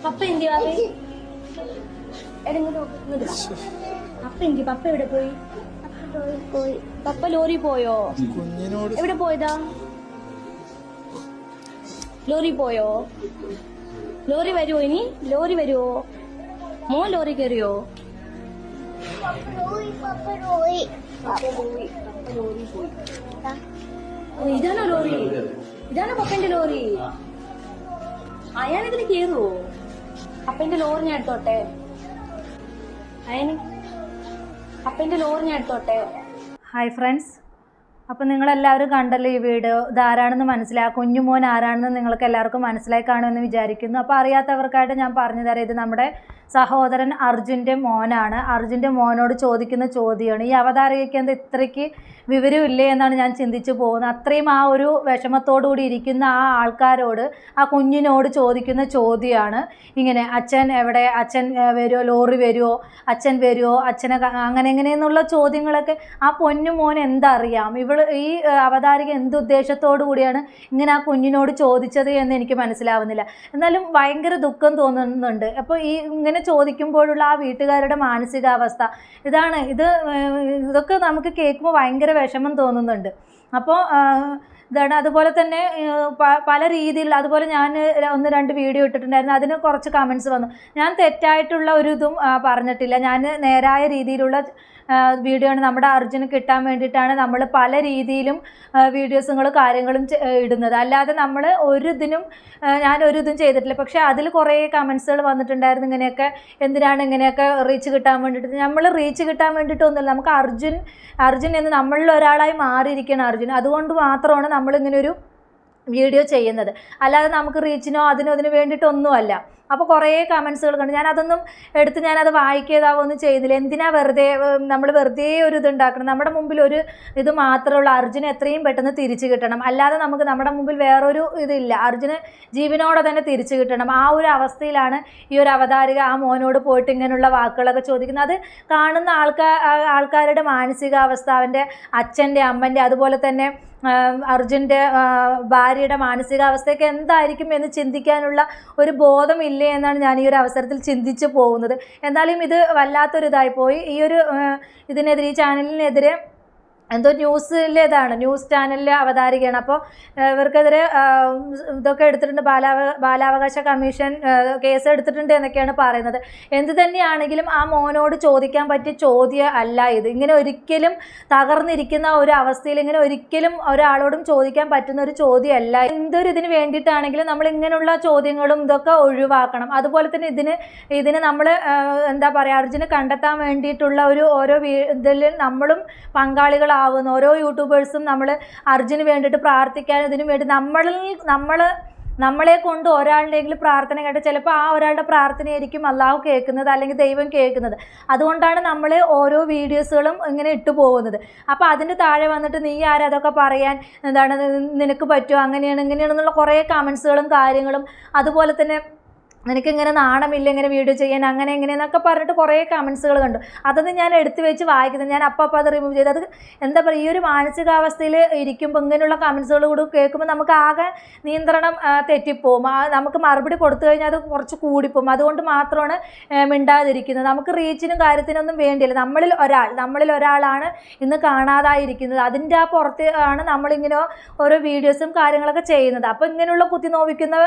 പപ്പ എന്തിയാ പപ്പ എന്തി പപ്പ എവിടെ പോയി പപ്പ ലോറി പോയോ എവിടെ പോയതാ ലോറി പോയോ ലോറി വരുമോ ഇനി ലോറി വരുമോ മോൻ ലോറി കയറിയോ ഇതാണോ ലോറി ഇതാണോ പപ്പന്റെ ലോറി അയാളിതിന് കേറുവോ പപ്പന്റെ ലോറി ഞാൻ എടുത്തോട്ടെ അയന് പപ്പന്റെ ലോറി ഞാൻ എടുത്തോട്ടെ. ഹായ് ഫ്രണ്ട്സ്, അപ്പം നിങ്ങളെല്ലാവരും കണ്ടല്ലോ ഈ വീഡിയോ. ഇതാരാണെന്ന് മനസ്സിലായി, കുഞ്ഞുമോൻ ആരാണെന്ന് നിങ്ങൾക്ക് എല്ലാവർക്കും മനസ്സിലായി കാണുമെന്ന് വിചാരിക്കുന്നു. അപ്പോൾ അറിയാത്തവർക്കായിട്ട് ഞാൻ പറഞ്ഞു തരാം. ഇത് നമ്മുടെ സഹോദരൻ അർജുൻ്റെ മോനാണ്. അർജുൻ്റെ മോനോട് ചോദിക്കുന്ന ചോദ്യമാണ്. ഈ അവതാരകയ്ക്ക് എന്താ ഇത്രയ്ക്ക് വിവരമില്ലേ എന്നാണ് ഞാൻ ചിന്തിച്ചു പോകുന്നത്. അത്രയും ആ ഒരു വിഷമത്തോടുകൂടി ഇരിക്കുന്ന ആ ആൾക്കാരോട്, ആ കുഞ്ഞിനോട് ചോദിക്കുന്ന ചോദ്യമാണ് ഇങ്ങനെ: അച്ഛൻ എവിടെ, അച്ഛൻ വരുമോ, ലോറി വരുമോ, അച്ഛൻ വരുമോ, അച്ഛനെ അങ്ങനെ എങ്ങനെയെന്നുള്ള ചോദ്യങ്ങളൊക്കെ ആ പൊന്നു മോൻ എന്തറിയാം? ഈ അവതാരിക എന്തുദ്ദേശത്തോടു കൂടിയാണ് ഇങ്ങനെ ആ കുഞ്ഞിനോട് ചോദിച്ചത് എന്ന് എനിക്ക് മനസ്സിലാവുന്നില്ല. എന്നാലും ഭയങ്കര ദുഃഖം തോന്നുന്നുണ്ട്. അപ്പോൾ ഈ ഇങ്ങനെ ചോദിക്കുമ്പോഴുള്ള ആ വീട്ടുകാരുടെ മാനസികാവസ്ഥ ഇതൊക്കെ നമുക്ക് കേൾക്കുമ്പോൾ ഭയങ്കര വിഷമം തോന്നുന്നുണ്ട്. അപ്പോൾ ഇതാണ്. അതുപോലെ തന്നെ പല രീതിയിൽ, അതുപോലെ ഞാൻ 1-2 വീഡിയോ ഇട്ടിട്ടുണ്ടായിരുന്നു. അതിന് കുറച്ച് കമൻസ് വന്നു. ഞാൻ തെറ്റായിട്ടുള്ള ഒരു ഇതും പറഞ്ഞിട്ടില്ല. ഞാൻ നേരായ രീതിയിലുള്ള വീഡിയോ ആണ്. നമ്മുടെ അർജുന് കിട്ടാൻ വേണ്ടിയിട്ടാണ് നമ്മൾ പല രീതിയിലും വീഡിയോസുകളും കാര്യങ്ങളും ഇടുന്നത്. അല്ലാതെ നമ്മൾ ഞാനൊരു ഇതും ചെയ്തിട്ടില്ല. പക്ഷേ അതിൽ കുറേ കമൻസുകൾ വന്നിട്ടുണ്ടായിരുന്നു. ഇങ്ങനെയൊക്കെ എന്തിനാണ് ഇങ്ങനെയൊക്കെ റീച്ച് കിട്ടാൻ വേണ്ടിയിട്ട്. നമ്മൾ റീച്ച് കിട്ടാൻ വേണ്ടിയിട്ടൊന്നുമില്ല. നമുക്ക് അർജുൻ എന്ന് നമ്മളിൽ ഒരാളായി മാറിയിരിക്കുകയാണ് അർജുൻ. അതുകൊണ്ട് മാത്രമാണ് നമ്മളിങ്ങനൊരു വീഡിയോ ചെയ്യുന്നത്. അല്ലാതെ നമുക്ക് റീച്ചിനോ അതിന് വേണ്ടിയിട്ടൊന്നുമല്ല. അപ്പോൾ കുറേ കമൻസുകൾ കണ്ടു. ഞാനതൊന്നും എടുത്ത് ഞാനത് വായിക്കാതാവൊന്നും ചെയ്യുന്നില്ല. എന്തിനാ നമ്മൾ വെറുതെ ഒരു ഇതുണ്ടാക്കണം? നമ്മുടെ മുമ്പിൽ ഒരു ഇത് മാത്രമുള്ള അർജുന് എത്രയും പെട്ടെന്ന് തിരിച്ചു കിട്ടണം. അല്ലാതെ നമുക്ക് നമ്മുടെ മുമ്പിൽ വേറൊരു ഇതില്ല. അർജുന് ജീവനോടെ തന്നെ തിരിച്ചു കിട്ടണം. ആ ഒരു അവസ്ഥയിലാണ് ഈ ഒരു അവതാരിക ആ മോനോട് പോയിട്ട് ഇങ്ങനെയുള്ള വാക്കുകളൊക്കെ ചോദിക്കുന്നത്. അത് കാണുന്ന ആൾക്കാരുടെ മാനസികാവസ്ഥ, അവൻ്റെ അച്ഛൻ്റെ, അമ്മൻ്റെ, അതുപോലെ തന്നെ അർജുൻ്റെ ഭാര്യയുടെ മാനസികാവസ്ഥയൊക്കെ എന്തായിരിക്കും എന്ന് ചിന്തിക്കാനുള്ള ഒരു ബോധമില്ലേ എന്നാണ് ഞാൻ ഈ ഒരു അവസരത്തിൽ ചിന്തിച്ചു പോകുന്നത്. എന്നാലും ഇത് വല്ലാത്തൊരിതായി പോയി. ഈ ഇതിനെതിരെ, ഈ ചാനലിനെതിരെ എന്തോ ന്യൂസ് ചാനലിലെ അവതാരികയാണ്. അപ്പോൾ ഇവർക്കെതിരെ ഇതൊക്കെ എടുത്തിട്ടുണ്ട്. ബാലാവകാശ കമ്മീഷൻ കേസ് എടുത്തിട്ടുണ്ട് എന്നൊക്കെയാണ് പറയുന്നത്. എന്ത് തന്നെയാണെങ്കിലും ആ മോനോട് ചോദിക്കാൻ പറ്റിയ ചോദ്യം അല്ല ഇത്. ഇങ്ങനെ ഒരിക്കലും തകർന്നിരിക്കുന്ന ഒരു അവസ്ഥയിൽ ഇങ്ങനെ ഒരിക്കലും ഒരാളോടും ചോദിക്കാൻ പറ്റുന്ന ഒരു ചോദ്യമല്ല. എന്തൊരു ഇതിന് വേണ്ടിയിട്ടാണെങ്കിലും നമ്മൾ ഇങ്ങനെയുള്ള ചോദ്യങ്ങളും ഇതൊക്കെ ഒഴിവാക്കണം. അതുപോലെ തന്നെ ഇതിന് നമ്മൾ എന്താ പറയുക, അർജുനെ കണ്ടെത്താൻ വേണ്ടിയിട്ടുള്ള ഓരോ ഇതിൽ നമ്മളും പങ്കാളികളാവുന്നു. ഓരോ യൂട്യൂബേഴ്സും നമ്മൾ അർജുന് വേണ്ടിയിട്ട് പ്രാർത്ഥിക്കാൻ, ഇതിനു വേണ്ടി നമ്മളെ കൊണ്ട് ഒരാളുടെയെങ്കിലും പ്രാർത്ഥന കേട്ട് ചിലപ്പോൾ ആ ഒരാളുടെ പ്രാർത്ഥനയായിരിക്കും അള്ളാഹു കേൾക്കുന്നത്, അല്ലെങ്കിൽ ദൈവം കേൾക്കുന്നത്. അതുകൊണ്ടാണ് നമ്മൾ ഓരോ വീഡിയോസുകളും ഇങ്ങനെ ഇട്ടു പോകുന്നത്. അപ്പോൾ അതിൻ്റെ താഴെ വന്നിട്ട് നീ ആരാ അതൊക്കെ പറയാൻ, നിനക്ക് പറ്റുമോ, ഇങ്ങനെയാണെന്നുള്ള കുറേ കമൻസുകളും കാര്യങ്ങളും, അതുപോലെ തന്നെ നിനക്കിങ്ങനെ നാണമില്ല ഇങ്ങനെ വീഡിയോ ചെയ്യാൻ, അങ്ങനെ എങ്ങനെയെന്നൊക്കെ പറഞ്ഞിട്ട് കുറേ കമൻസുകൾ കണ്ടു. അതൊന്നും ഞാൻ എടുത്തു വെച്ച് വായിക്കുന്നത്. ഞാൻ അപ്പം അത് റിമൂവ് ചെയ്ത്. അത് എന്താ പറയുക, ഈ ഒരു മാനസികാവസ്ഥയിൽ ഇരിക്കുമ്പോൾ ഇങ്ങനെയുള്ള കമൻസുകൾ കൂടി കേൾക്കുമ്പോൾ നമുക്ക് ആകെ നിയന്ത്രണം തെറ്റിപ്പോവും. നമുക്ക് മറുപടി കൊടുത്തു കഴിഞ്ഞാൽ അത് കുറച്ച് കൂടിപ്പോവും. അതുകൊണ്ട് മാത്രമാണ് മിണ്ടാതിരിക്കുന്നത്. നമുക്ക് റീച്ചിനും കാര്യത്തിനൊന്നും വേണ്ടിയില്ല. നമ്മളിൽ ഒരാളാണ് ഇന്ന് കാണാതായിരിക്കുന്നത്. അതിൻ്റെ പുറത്ത് ആണ് നമ്മളിങ്ങനെ ഓരോ വീഡിയോസും കാര്യങ്ങളൊക്കെ ചെയ്യുന്നത്. അപ്പോൾ ഇങ്ങനെയുള്ള കുത്തിനോവിക്കുന്ന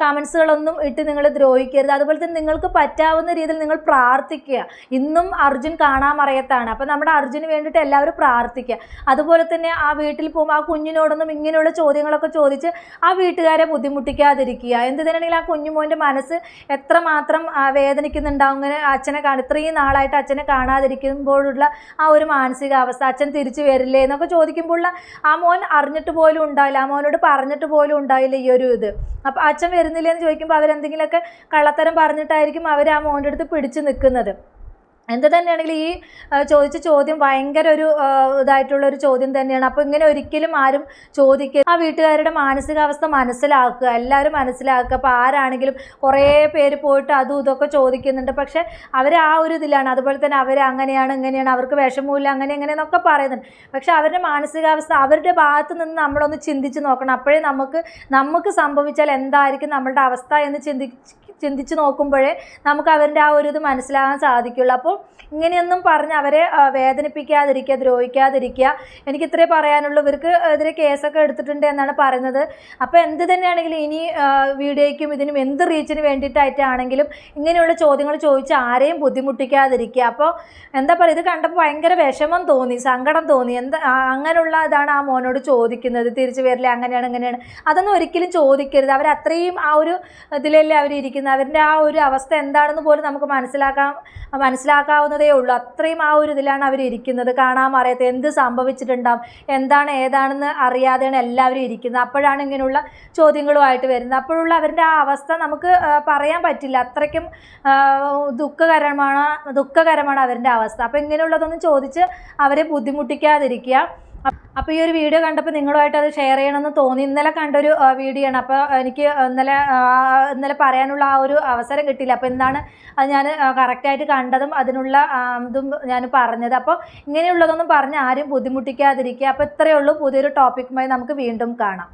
കമൻസുകളൊന്നും ഇട്ട് നിങ്ങൾ ദ്രോഹിക്കരുത്. അതുപോലെ തന്നെ നിങ്ങൾക്ക് പറ്റാവുന്ന രീതിയിൽ നിങ്ങൾ പ്രാർത്ഥിക്കുക. ഇന്നും അർജുൻ കാണാമറയത്താണ്. അപ്പോൾ നമ്മുടെ അർജുന് വേണ്ടിയിട്ട് എല്ലാവരും പ്രാർത്ഥിക്കുക. അതുപോലെ തന്നെ ആ വീട്ടിൽ പോകുമ്പോൾ ആ കുഞ്ഞിനോടൊന്നും ഇങ്ങനെയുള്ള ചോദ്യങ്ങളൊക്കെ ചോദിച്ച് ആ വീട്ടുകാരെ ബുദ്ധിമുട്ടിക്കാതിരിക്കുക. എന്ത് തന്നെയാണെങ്കിലും ആ കുഞ്ഞുമോൻ്റെ മനസ്സ് എത്രമാത്രം വേദനിക്കുന്നുണ്ടാവും. ഇങ്ങനെ ഇത്രയും നാളായിട്ട് അച്ഛനെ കാണാതിരിക്കുമ്പോഴുള്ള ആ ഒരു മാനസികാവസ്ഥ, അച്ഛൻ തിരിച്ചു വരില്ലേ എന്നൊക്കെ ചോദിക്കുമ്പോൾ ആ മോൻ അറിഞ്ഞിട്ട് പോലും ഉണ്ടാവില്ല, ആ മോനോട് പറഞ്ഞിട്ട് പോലും ഉണ്ടാവില്ല ഈ ഒരു ഇത്. അപ്പോൾ അച്ഛൻ വരുന്നില്ല എന്ന് ചോദിക്കുമ്പോൾ അവരെന്തെങ്കിലുമൊക്കെ കള്ളത്തരം പറഞ്ഞിട്ടായിരിക്കും അവർ ആ മോൻ്റെ അടുത്ത് പിടിച്ചു നിൽക്കുന്നത്. എന്ത് തന്നെയാണെങ്കിലും ഈ ചോദിച്ച ചോദ്യം ഭയങ്കര ഒരു ഇതായിട്ടുള്ളൊരു ചോദ്യം തന്നെയാണ്. അപ്പോൾ ഇങ്ങനെ ഒരിക്കലും ആരും ചോദിക്കുക. ആ വീട്ടുകാരുടെ മാനസികാവസ്ഥ മനസ്സിലാക്കുക, എല്ലാവരും മനസ്സിലാക്കുക. അപ്പോൾ ആരാണെങ്കിലും കുറേ പേര് പോയിട്ട് അതും ഇതൊക്കെ ചോദിക്കുന്നുണ്ട്, പക്ഷെ അവർ ആ ഒരു ഇതിലാണ്. അതുപോലെ തന്നെ അവർ അങ്ങനെയാണ് ഇങ്ങനെയാണ്, അവർക്ക് വിഷമമില്ല, അങ്ങനെ എങ്ങനെയെന്നൊക്കെ പറയുന്നുണ്ട്. പക്ഷെ അവരുടെ മാനസികാവസ്ഥ അവരുടെ ഭാഗത്ത് നിന്ന് നമ്മളൊന്ന് ചിന്തിച്ച് നോക്കണം. അപ്പോഴേ നമുക്ക് സംഭവിച്ചാൽ എന്തായിരിക്കും നമ്മളുടെ അവസ്ഥ എന്ന് ചിന്തിച്ച് നോക്കുമ്പോഴേ നമുക്ക് അവരുടെ ആ ഒരു ഇത് മനസ്സിലാകാൻ സാധിക്കുള്ളൂ. അപ്പോൾ ഇങ്ങനെയൊന്നും പറഞ്ഞ് അവരെ വേദനിപ്പിക്കാതിരിക്കുക, ദ്രോഹിക്കാതിരിക്കുക. എനിക്ക് ഇത്രേ പറയാനുള്ളൂ. ഇവർക്ക് എതിരെ കേസൊക്കെ എടുത്തിട്ടുണ്ട് എന്നാണ് പറയുന്നത്. അപ്പോൾ എന്ത് തന്നെയാണെങ്കിലും ഇനി വീഡിയോയ്ക്കും ഇതിനും എന്ത് റീച്ചിന് വേണ്ടിയിട്ടായിട്ടാണെങ്കിലും ഇങ്ങനെയുള്ള ചോദ്യങ്ങൾ ചോദിച്ച് ആരെയും ബുദ്ധിമുട്ടിക്കാതിരിക്കുക. അപ്പോൾ എന്താ പറയുക, ഇത് കണ്ടപ്പോൾ ഭയങ്കര വിഷമം തോന്നി, സങ്കടം തോന്നി. അങ്ങനെയുള്ള ഇതാണ് ആ മോനോട് ചോദിക്കുന്നത്, തിരിച്ചു വരില്ല, അങ്ങനെയാണ് ഇങ്ങനെയാണ്. അതൊന്നും ഒരിക്കലും ചോദിക്കരുത്. അവരത്രയും ആ ഒരു ഇതിലല്ലേ അവരിയ്ക്കുന്നത്. അവരുടെ ആ ഒരു അവസ്ഥ എന്താണെന്ന് പോലും നമുക്ക് മനസ്സിലാക്കാവുന്നതേ ഉള്ളൂ. അത്രയും ആ ഒരു ഇതിലാണ് അവരിയ്ക്കുന്നത്. കാണാൻ അറിയാത്ത എന്ത് സംഭവിച്ചിട്ടുണ്ടാവും, എന്താണ് ഏതാണെന്ന് അറിയാതെയാണ് എല്ലാവരും ഇരിക്കുന്നത്. അപ്പോഴാണ് ഇങ്ങനെയുള്ള ചോദ്യങ്ങളുമായിട്ട് വരുന്നത്. അപ്പോഴുള്ള അവരുടെ ആ അവസ്ഥ നമുക്ക് പറയാൻ പറ്റില്ല. അത്രയ്ക്കും ദുഃഖകരമാണ് അവരുടെ അവസ്ഥ. അപ്പോൾ ഇങ്ങനെയുള്ളതൊന്നും ചോദിച്ച് അവരെ ബുദ്ധിമുട്ടിക്കാതിരിക്കുക. അപ്പോൾ ഈ ഒരു വീഡിയോ കണ്ടപ്പോൾ നിങ്ങളുമായിട്ട് അത് ഷെയർ ചെയ്യണമെന്ന് തോന്നി. ഇന്നലെ കണ്ടൊരു വീഡിയോ ആണ്. അപ്പോൾ എനിക്ക് ഇന്നലെ പറയാനുള്ള ആ ഒരു അവസരം കിട്ടിയില്ല. അപ്പോൾ എന്താണ് അത് ഞാൻ കറക്റ്റായിട്ട് കണ്ടതും അതിനുള്ള ഇതും ഞാൻ പറഞ്ഞത്. അപ്പോൾ ഇങ്ങനെയുള്ളതൊന്നും പറഞ്ഞ് ആരും ബുദ്ധിമുട്ടിക്കാതിരിക്കുക. അപ്പോൾ ഇത്രയേ ഉള്ളൂ. പുതിയൊരു ടോപ്പിക്കുമായി നമുക്ക് വീണ്ടും കാണാം.